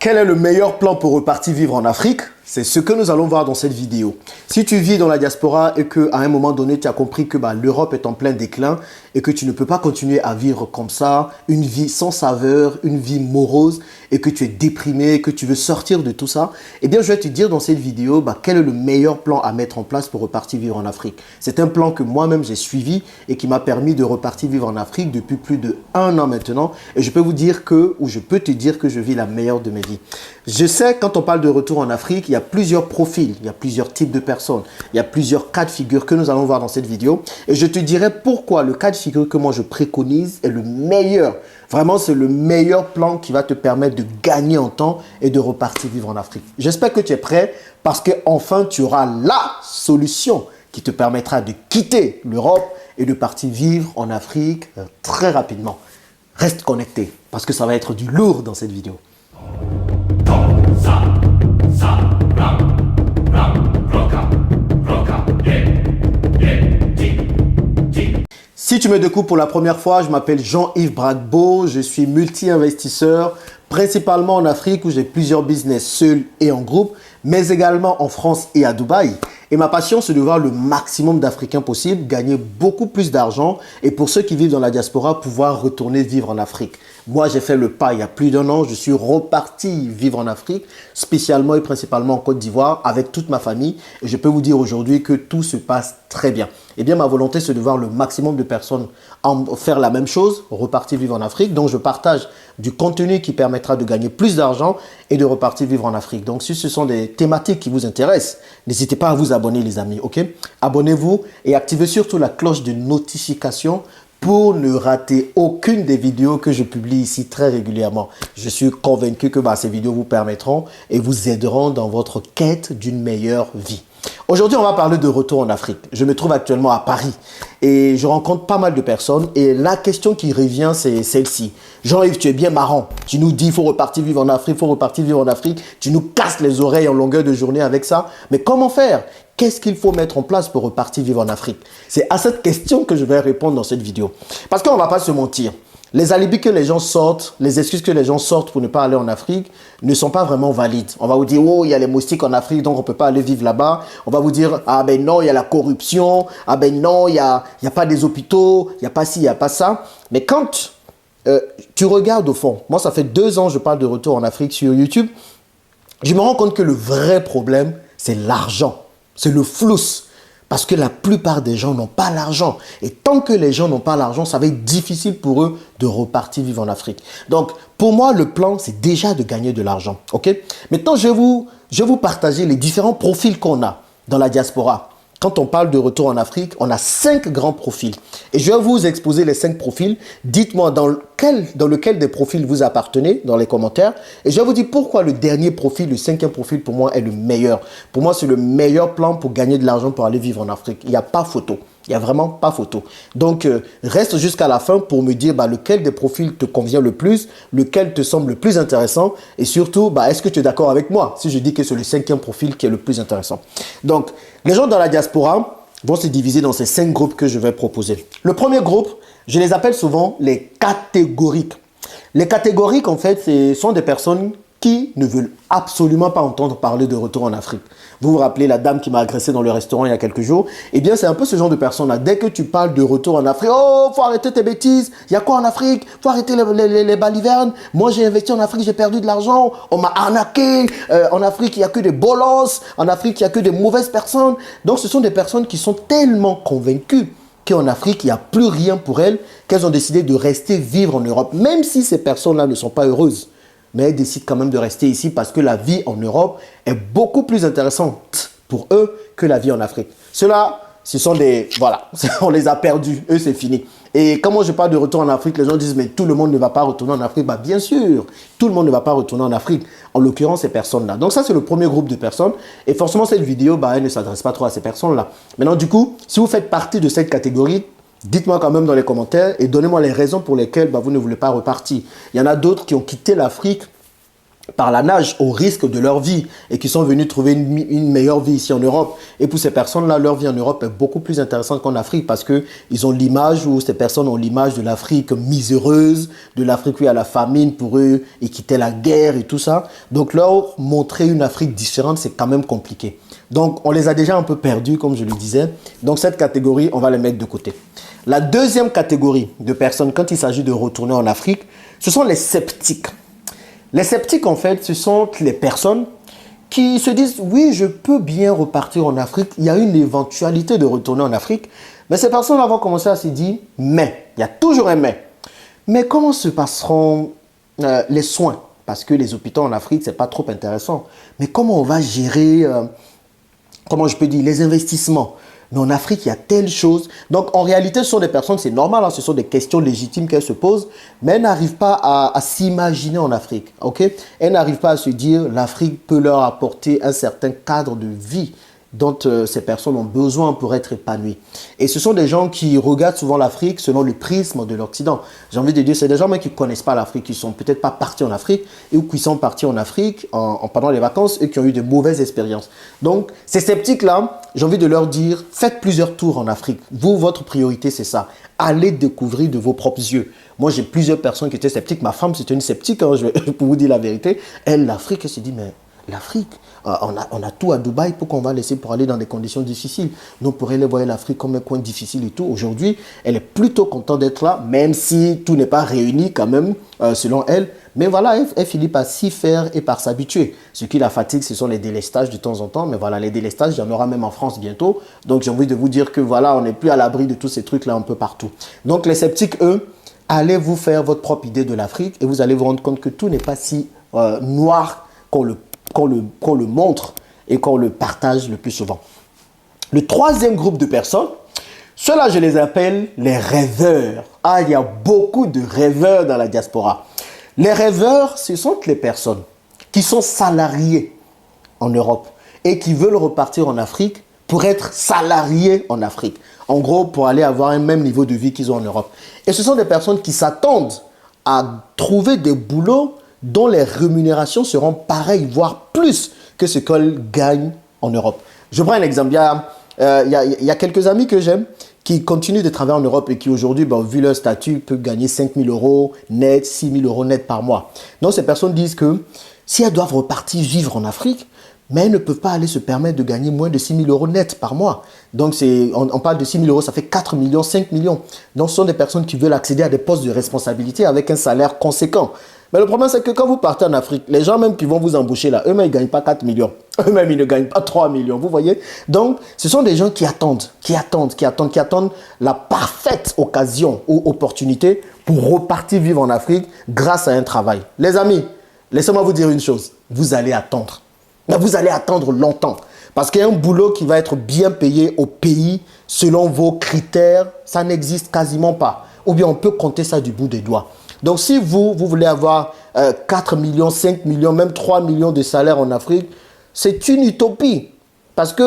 Quel est le meilleur plan pour repartir vivre en Afrique? C'est ce que nous allons voir dans cette vidéo. Si tu vis dans la diaspora et qu'à un moment donné, tu as compris que l'Europe est en plein déclin et que tu ne peux pas continuer à vivre comme ça, une vie sans saveur, une vie morose et que tu es déprimé, que tu veux sortir de tout ça, eh bien, je vais te dire dans cette vidéo quel est le meilleur plan à mettre en place pour repartir vivre en Afrique. C'est un plan que moi-même j'ai suivi et qui m'a permis de repartir vivre en Afrique depuis plus de 1 an maintenant. Et je peux vous dire que, ou je peux te dire que je vis la meilleure de mes vies. Je sais, quand on parle de retour en Afrique, il y a plusieurs profils, il y a plusieurs types de personnes, il y a plusieurs cas de figure que nous allons voir dans cette vidéo. Et je te dirai pourquoi le cas de figure que moi je préconise est le meilleur. Vraiment, c'est le meilleur plan qui va te permettre de gagner en temps et de repartir vivre en Afrique. J'espère que tu es prêt parce qu'enfin, tu auras la solution qui te permettra de quitter l'Europe et de partir vivre en Afrique très rapidement. Reste connecté parce que ça va être du lourd dans cette vidéo. Si tu me découvres pour la première fois, je m'appelle Jean-Yves Bragbo, je suis multi-investisseur, principalement en Afrique où j'ai plusieurs business seuls et en groupe, mais également en France et à Dubaï. Et ma passion, c'est de voir le maximum d'Africains possible gagner beaucoup plus d'argent et pour ceux qui vivent dans la diaspora, pouvoir retourner vivre en Afrique. Moi, j'ai fait le pas il y a plus d'1 an. Je suis reparti vivre en Afrique, spécialement et principalement en Côte d'Ivoire avec toute ma famille. Et je peux vous dire aujourd'hui que tout se passe très bien. Eh bien, ma volonté, c'est de voir le maximum de personnes faire la même chose, repartir vivre en Afrique. Donc, je partage du contenu qui permettra de gagner plus d'argent et de repartir vivre en Afrique. Donc, si ce sont des thématiques qui vous intéressent, n'hésitez pas à vous abonner, les amis, ok? Abonnez-vous et activez surtout la cloche de notification pour ne rater aucune des vidéos que je publie ici très régulièrement. Je suis convaincu que ces vidéos vous permettront et vous aideront dans votre quête d'une meilleure vie. Aujourd'hui, on va parler de retour en Afrique. Je me trouve actuellement à Paris et je rencontre pas mal de personnes et la question qui revient, c'est celle-ci. Jean-Yves, tu es bien marrant. Tu nous dis, il faut repartir vivre en Afrique, il faut repartir vivre en Afrique. Tu nous casses les oreilles en longueur de journée avec ça. Mais comment faire? Qu'est-ce qu'il faut mettre en place pour repartir vivre en Afrique? C'est à cette question que je vais répondre dans cette vidéo. Parce qu'on ne va pas se mentir. Les alibis que les gens sortent, les excuses que les gens sortent pour ne pas aller en Afrique ne sont pas vraiment valides. On va vous dire, oh, il y a les moustiques en Afrique, donc on ne peut pas aller vivre là-bas. On va vous dire, ah ben non, il y a la corruption. Ah ben non, il n'y a pas des hôpitaux. Il n'y a pas ci, il n'y a pas ça. Mais quand tu regardes au fond, moi ça fait 2 ans que je parle de retour en Afrique sur YouTube, je me rends compte que le vrai problème, c'est l'argent. C'est le flous. Parce que la plupart des gens n'ont pas l'argent. Et tant que les gens n'ont pas l'argent, ça va être difficile pour eux de repartir vivre en Afrique. Donc, pour moi, le plan, c'est déjà de gagner de l'argent. Ok? Maintenant, je vais vous partager les différents profils qu'on a dans la diaspora. Quand on parle de retour en Afrique, on a 5 grands profils. Et je vais vous exposer les 5 profils. Dites-moi dans lequel des profils vous appartenez dans les commentaires. Et je vais vous dire pourquoi le dernier profil, le 5e profil pour moi est le meilleur. Pour moi, c'est le meilleur plan pour gagner de l'argent pour aller vivre en Afrique. Il n'y a pas photo. Il n'y a vraiment pas photo. Donc, reste jusqu'à la fin pour me dire lequel des profils te convient le plus, lequel te semble le plus intéressant et surtout, est-ce que tu es d'accord avec moi si je dis que c'est le 5e profil qui est le plus intéressant. Donc, les gens dans la diaspora vont se diviser dans ces 5 groupes que je vais proposer. Le premier groupe, je les appelle souvent les catégoriques. Les catégoriques, en fait, ce sont des personnes qui ne veulent absolument pas entendre parler de retour en Afrique. Vous vous rappelez la dame qui m'a agressé dans le restaurant il y a quelques jours? Eh bien, c'est un peu ce genre de personne-là. Dès que tu parles de retour en Afrique, oh, faut arrêter tes bêtises. Il y a quoi en Afrique? Faut arrêter les balivernes. Moi, j'ai investi en Afrique, j'ai perdu de l'argent. On m'a arnaqué. En Afrique, il n'y a que des bolos. En Afrique, il n'y a que des mauvaises personnes. Donc, ce sont des personnes qui sont tellement convaincues qu'en Afrique, il n'y a plus rien pour elles, qu'elles ont décidé de rester vivre en Europe. Même si ces personnes-là ne sont pas heureuses. Mais elles décident quand même de rester ici parce que la vie en Europe est beaucoup plus intéressante pour eux que la vie en Afrique. Ceux-là, ce sont des... Voilà, on les a perdus. Eux, c'est fini. Et quand moi je parle de retour en Afrique, les gens disent, mais tout le monde ne va pas retourner en Afrique. Bien sûr, tout le monde ne va pas retourner en Afrique. En l'occurrence, ces personnes-là. Donc ça, c'est le premier groupe de personnes. Et forcément, cette vidéo, elle ne s'adresse pas trop à ces personnes-là. Maintenant, du coup, si vous faites partie de cette catégorie, dites-moi quand même dans les commentaires et donnez-moi les raisons pour lesquelles vous ne voulez pas repartir. Il y en a d'autres qui ont quitté l'Afrique par la nage au risque de leur vie et qui sont venus trouver une meilleure vie ici en Europe. Et pour ces personnes-là, leur vie en Europe est beaucoup plus intéressante qu'en Afrique parce qu'ils ont l'image, ou ces personnes ont l'image de l'Afrique miséreuse, de l'Afrique où il y a la famine pour eux et quitter la guerre et tout ça. Donc leur montrer une Afrique différente, c'est quand même compliqué. Donc on les a déjà un peu perdus, comme je le disais. Donc cette catégorie, on va les mettre de côté. La deuxième catégorie de personnes, quand il s'agit de retourner en Afrique, ce sont les sceptiques. Les sceptiques, en fait, ce sont les personnes qui se disent « Oui, je peux bien repartir en Afrique. Il y a une éventualité de retourner en Afrique. » Mais ces personnes vont commencer à se dire « Mais, il y a toujours un mais. Mais comment se passeront les soins? Parce que les hôpitaux en Afrique, ce n'est pas trop intéressant. Mais comment on va gérer, comment je peux dire, les investissements? Mais en Afrique, il y a telle chose. Donc, en réalité, ce sont des personnes, c'est normal, hein, ce sont des questions légitimes qu'elles se posent, mais elles n'arrivent pas à s'imaginer en Afrique. Okay? Elles n'arrivent pas à se dire l'Afrique peut leur apporter un certain cadre de vie dont ces personnes ont besoin pour être épanouies. Et ce sont des gens qui regardent souvent l'Afrique selon le prisme de l'Occident. J'ai envie de dire, c'est des gens même qui ne connaissent pas l'Afrique, qui ne sont peut-être pas partis en Afrique, ou qui sont partis en Afrique pendant les vacances et qui ont eu de mauvaises expériences. Donc, ces sceptiques-là, j'ai envie de leur dire, faites plusieurs tours en Afrique. Vous, votre priorité, c'est ça. Allez découvrir de vos propres yeux. Moi, j'ai plusieurs personnes qui étaient sceptiques. Ma femme, c'était une sceptique, hein, je vais pour vous dire la vérité. Elle, l'Afrique, elle s'est dit, mais l'Afrique, on a tout à Dubaï, pourquoi on va laisser pour aller dans des conditions difficiles? Donc, pour elle, voir l'Afrique comme un coin difficile et tout. Aujourd'hui, elle est plutôt contente d'être là, même si tout n'est pas réuni quand même, selon elle. Mais voilà, elle finit par s'y faire et par s'habituer. Ce qui la fatigue, ce sont les délestages de temps en temps. Mais voilà, les délestages, il y en aura même en France bientôt. Donc, j'ai envie de vous dire que voilà, on n'est plus à l'abri de tous ces trucs-là un peu partout. Donc, les sceptiques, eux, allez vous faire votre propre idée de l'Afrique et vous allez vous rendre compte que tout n'est pas si noir qu'on le montre et qu'on le partage le plus souvent. Le troisième groupe de personnes, ceux-là, je les appelle les rêveurs. Ah, il y a beaucoup de rêveurs dans la diaspora. Les rêveurs, ce sont les personnes qui sont salariées en Europe et qui veulent repartir en Afrique pour être salariés en Afrique. En gros, pour aller avoir un même niveau de vie qu'ils ont en Europe. Et ce sont des personnes qui s'attendent à trouver des boulots dont les rémunérations seront pareilles, voire plus que ce qu'elles gagnent en Europe. Je prends un exemple. Il y a quelques amis que j'aime qui continuent de travailler en Europe et qui aujourd'hui, vu leur statut, peuvent gagner 5 000 euros net, 6 000 euros net par mois. Donc, ces personnes disent que si elles doivent repartir vivre en Afrique, mais elles ne peuvent pas aller se permettre de gagner moins de 6 000 euros net par mois. Donc, on parle de 6 000 euros, ça fait 4 millions, 5 millions. Donc, ce sont des personnes qui veulent accéder à des postes de responsabilité avec un salaire conséquent. Mais le problème, c'est que quand vous partez en Afrique, les gens même qui vont vous embaucher là, eux-mêmes, ils ne gagnent pas 4 millions. Eux-mêmes, ils ne gagnent pas 3 millions. Vous voyez? Donc, ce sont des gens qui attendent la parfaite occasion ou opportunité pour repartir vivre en Afrique grâce à un travail. Les amis, laissez-moi vous dire une chose. Vous allez attendre. Mais vous allez attendre longtemps. Parce qu'il y a un boulot qui va être bien payé au pays selon vos critères, ça n'existe quasiment pas. Ou bien on peut compter ça du bout des doigts. Donc, si vous voulez avoir 4 millions, 5 millions, même 3 millions de salaires en Afrique, c'est une utopie. Parce qu'on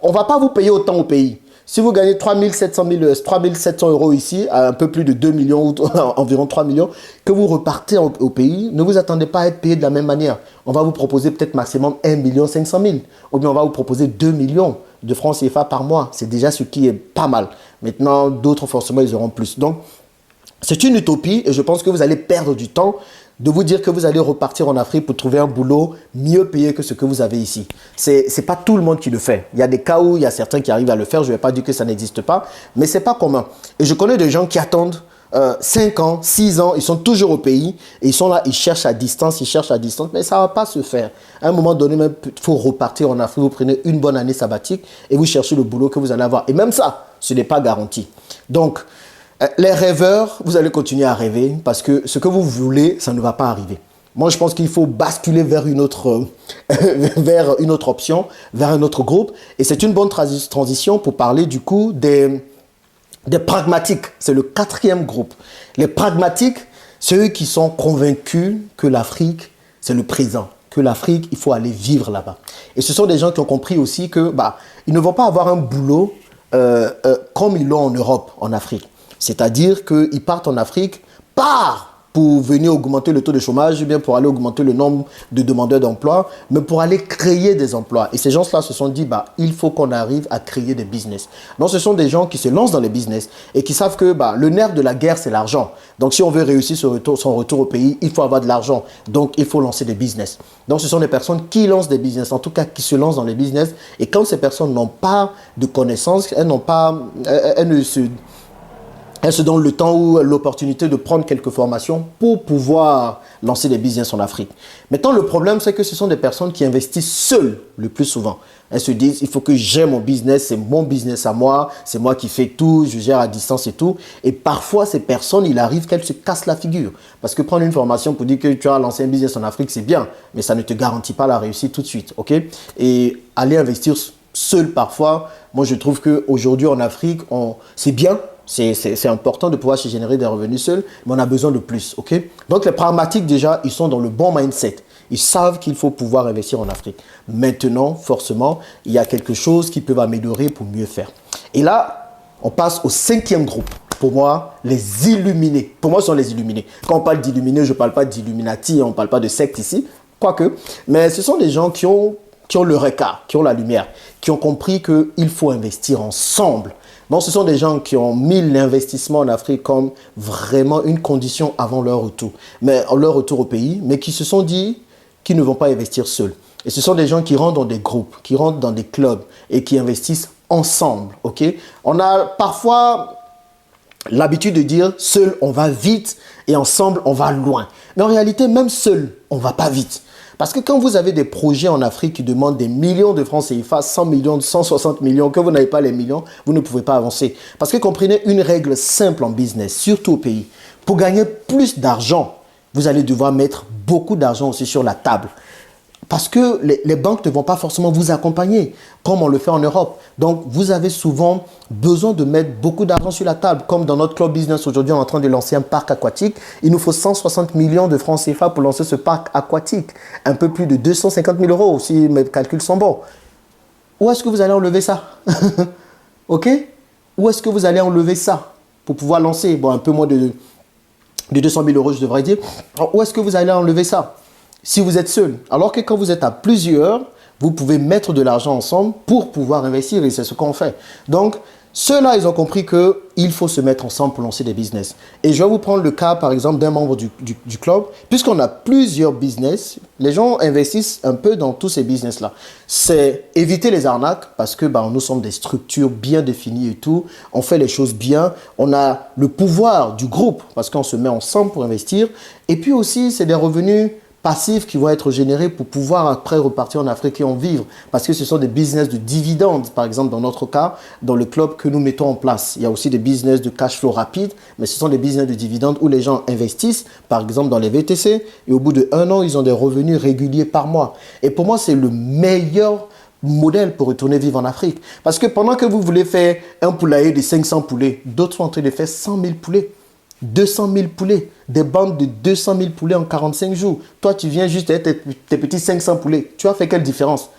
ne va pas vous payer autant au pays. Si vous gagnez 3 700 euros ici, à un peu plus de 2 millions ou environ 3 millions, que vous repartez au pays, ne vous attendez pas à être payé de la même manière. On va vous proposer peut-être maximum 1 500 000. Ou bien on va vous proposer 2 millions de francs CFA par mois. C'est déjà ce qui est pas mal. Maintenant, d'autres, forcément, ils auront plus. Donc, c'est une utopie et je pense que vous allez perdre du temps de vous dire que vous allez repartir en Afrique pour trouver un boulot mieux payé que ce que vous avez ici. C'est pas tout le monde qui le fait. Il y a des cas où il y a certains qui arrivent à le faire. Je ne vais pas dire que ça n'existe pas, mais ce n'est pas commun. Et je connais des gens qui attendent 5 ans, 6 ans, ils sont toujours au pays et ils sont là, ils cherchent à distance, mais ça ne va pas se faire. À un moment donné, même, il faut repartir en Afrique, vous prenez une bonne année sabbatique et vous cherchez le boulot que vous allez avoir. Et même ça, ce n'est pas garanti. Donc, les rêveurs, vous allez continuer à rêver parce que ce que vous voulez, ça ne va pas arriver. Moi, je pense qu'il faut basculer vers une autre option, vers un autre groupe. Et c'est une bonne transition pour parler du coup des pragmatiques. C'est le 4e groupe. Les pragmatiques, c'est eux qui sont convaincus que l'Afrique, c'est le présent. Que l'Afrique, il faut aller vivre là-bas. Et ce sont des gens qui ont compris aussi que ils ne vont pas avoir un boulot comme ils l'ont en Europe, en Afrique. C'est-à-dire qu'ils partent en Afrique par pour venir augmenter le taux de chômage, ou bien pour aller augmenter le nombre de demandeurs d'emploi, mais pour aller créer des emplois. Et ces gens-là se sont dit, il faut qu'on arrive à créer des business. Donc, ce sont des gens qui se lancent dans les business et qui savent que le nerf de la guerre, c'est l'argent. Donc, si on veut réussir son retour au pays, il faut avoir de l'argent. Donc, il faut lancer des business. Donc, ce sont des personnes qui lancent des business, en tout cas, qui se lancent dans les business. Et quand ces personnes n'ont pas de connaissances, elles se donnent le temps ou l'opportunité de prendre quelques formations pour pouvoir lancer des business en Afrique. Maintenant, le problème, c'est que ce sont des personnes qui investissent seules le plus souvent. Elles se disent, il faut que j'aie mon business, c'est mon business à moi, c'est moi qui fais tout, je gère à distance et tout. Et parfois, ces personnes, il arrive qu'elles se cassent la figure. Parce que prendre une formation pour dire que tu as lancé un business en Afrique, c'est bien, mais ça ne te garantit pas la réussite tout de suite, ok? Et aller investir seul parfois, moi je trouve qu'aujourd'hui en Afrique, c'est bien. C'est important de pouvoir se générer des revenus seuls, mais on a besoin de plus, ok? Donc les pragmatiques déjà, ils sont dans le bon mindset. Ils savent qu'il faut pouvoir investir en Afrique. Maintenant, forcément, il y a quelque chose qu'ils peuvent améliorer pour mieux faire. Et là, on passe au 5e groupe. Pour moi, les illuminés. Pour moi, ce sont les illuminés. Quand on parle d'illuminés, je ne parle pas d'illuminati, on ne parle pas de secte ici, quoique. Mais ce sont des gens qui ont le regard, qui ont la lumière, qui ont compris qu'il faut investir ensemble. Donc, ce sont des gens qui ont mis l'investissement en Afrique comme vraiment une condition avant leur retour au pays, mais qui se sont dit qu'ils ne vont pas investir seuls. Et ce sont des gens qui rentrent dans des groupes, qui rentrent dans des clubs et qui investissent ensemble. Okay? On a parfois l'habitude de dire seul on va vite et ensemble on va loin. Mais en réalité, même seul, on ne va pas vite. Parce que quand vous avez des projets en Afrique qui demandent des millions de francs CFA, 100 millions, 160 millions, que vous n'avez pas les millions, vous ne pouvez pas avancer. Parce que comprenez une règle simple en business, surtout au pays. Pour gagner plus d'argent, vous allez devoir mettre beaucoup d'argent aussi sur la table. Parce que les banques ne vont pas forcément vous accompagner, comme on le fait en Europe. Donc, vous avez souvent besoin de mettre beaucoup d'argent sur la table. Comme dans notre club business, aujourd'hui, on est en train de lancer un parc aquatique. Il nous faut 160 millions de francs CFA pour lancer ce parc aquatique. Un peu plus de 250 000 euros, si mes calculs sont bons. Où est-ce que vous allez enlever ça? OK? Où est-ce que vous allez enlever ça pour pouvoir lancer? Bon, un peu moins de 200 000 euros, je devrais dire. Alors, où est-ce que vous allez enlever ça? Si vous êtes seul, alors que quand vous êtes à plusieurs, vous pouvez mettre de l'argent ensemble pour pouvoir investir et c'est ce qu'on fait. Donc, ceux-là, ils ont compris qu'il faut se mettre ensemble pour lancer des business. Et je vais vous prendre le cas, par exemple, d'un membre du club. Puisqu'on a plusieurs business, les gens investissent un peu dans tous ces business-là. C'est éviter les arnaques parce que nous sommes des structures bien définies et tout. On fait les choses bien. On a le pouvoir du groupe parce qu'on se met ensemble pour investir. Et puis aussi, c'est des revenus passifs qui vont être générés pour pouvoir après repartir en Afrique et en vivre. Parce que ce sont des business de dividendes, par exemple dans notre cas, dans le club que nous mettons en place. Il y a aussi des business de cash flow rapide, mais ce sont des business de dividendes où les gens investissent, par exemple dans les VTC, et au bout d'1 an, ils ont des revenus réguliers par mois. Et pour moi, c'est le meilleur modèle pour retourner vivre en Afrique. Parce que pendant que vous voulez faire un poulailler de 500 poulets, d'autres sont en train de faire 100 000 poulets. 200 000 poulets, des bandes de 200 000 poulets en 45 jours. Toi, tu viens juste avec tes petits 500 poulets. Tu as fait quelle différence?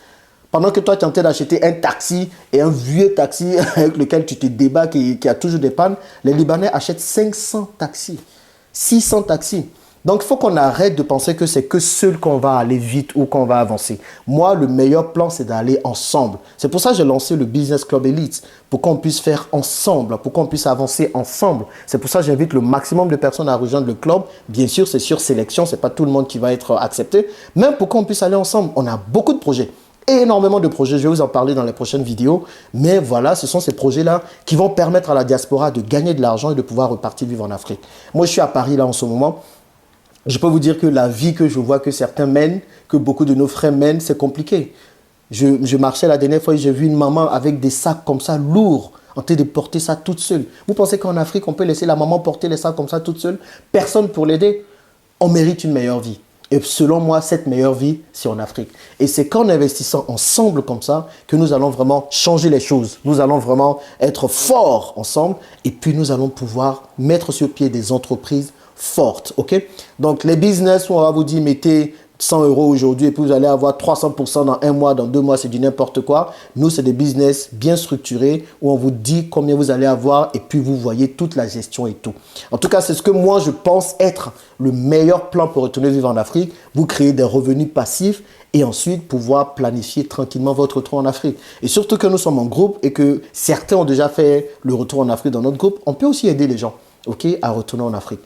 Pendant que toi, tu es en train d'acheter un taxi et un vieux taxi avec lequel tu te débats, qui a toujours des pannes, les Libanais achètent 500 taxis, 600 taxis. Donc, il faut qu'on arrête de penser que c'est que seul qu'on va aller vite ou qu'on va avancer. Moi, le meilleur plan, c'est d'aller ensemble. C'est pour ça que j'ai lancé le Business Club Elite, pour qu'on puisse faire ensemble, pour qu'on puisse avancer ensemble. C'est pour ça que j'invite le maximum de personnes à rejoindre le club. Bien sûr, c'est sur sélection, ce n'est pas tout le monde qui va être accepté, même pour qu'on puisse aller ensemble. On a beaucoup de projets. Énormément de projets, je vais vous en parler dans les prochaines vidéos. Mais voilà, ce sont ces projets-là qui vont permettre à la diaspora de gagner de l'argent et de pouvoir repartir vivre en Afrique. Moi, je suis à Paris là en ce moment. Je peux vous dire que la vie que je vois que certains mènent, que beaucoup de nos frères mènent, c'est compliqué. Je marchais la dernière fois et j'ai vu une maman avec des sacs comme ça, lourds, en train de porter ça toute seule. Vous pensez qu'en Afrique, on peut laisser la maman porter les sacs comme ça toute seule? Personne pour l'aider. On mérite une meilleure vie. Et selon moi, cette meilleure vie, c'est en Afrique. Et c'est qu'en investissant ensemble comme ça que nous allons vraiment changer les choses. Nous allons vraiment être forts ensemble et puis nous allons pouvoir mettre sur pied des entreprises fortes, ok? Donc, les business, on va vous dire, mettez 100 euros aujourd'hui et puis vous allez avoir 300% dans un mois, dans 2 mois, c'est du n'importe quoi. Nous, c'est des business bien structurés où on vous dit combien vous allez avoir et puis vous voyez toute la gestion et tout. En tout cas, c'est ce que moi, je pense être le meilleur plan pour retourner vivre en Afrique. Vous créez des revenus passifs et ensuite pouvoir planifier tranquillement votre retour en Afrique. Et surtout que nous sommes en groupe et que certains ont déjà fait le retour en Afrique dans notre groupe, on peut aussi aider les gens, ok, à retourner en Afrique.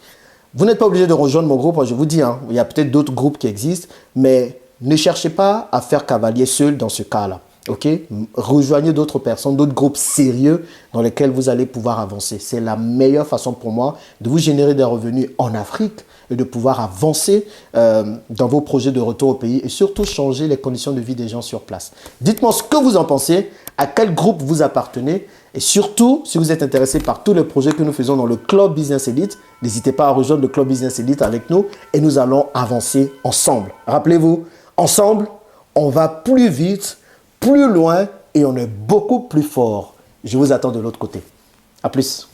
Vous n'êtes pas obligé de rejoindre mon groupe, je vous dis, hein, il y a peut-être d'autres groupes qui existent, mais ne cherchez pas à faire cavalier seul dans ce cas-là. Okay? Rejoignez d'autres personnes, d'autres groupes sérieux dans lesquels vous allez pouvoir avancer. C'est la meilleure façon pour moi de vous générer des revenus en Afrique et de pouvoir avancer dans vos projets de retour au pays et surtout changer les conditions de vie des gens sur place. Dites-moi ce que vous en pensez, à quel groupe vous appartenez et surtout, si vous êtes intéressé par tous les projets que nous faisons dans le Club Business Elite, n'hésitez pas à rejoindre le Club Business Elite avec nous et nous allons avancer ensemble. Rappelez-vous, ensemble, on va plus vite, plus loin et on est beaucoup plus fort. Je vous attends de l'autre côté. À plus.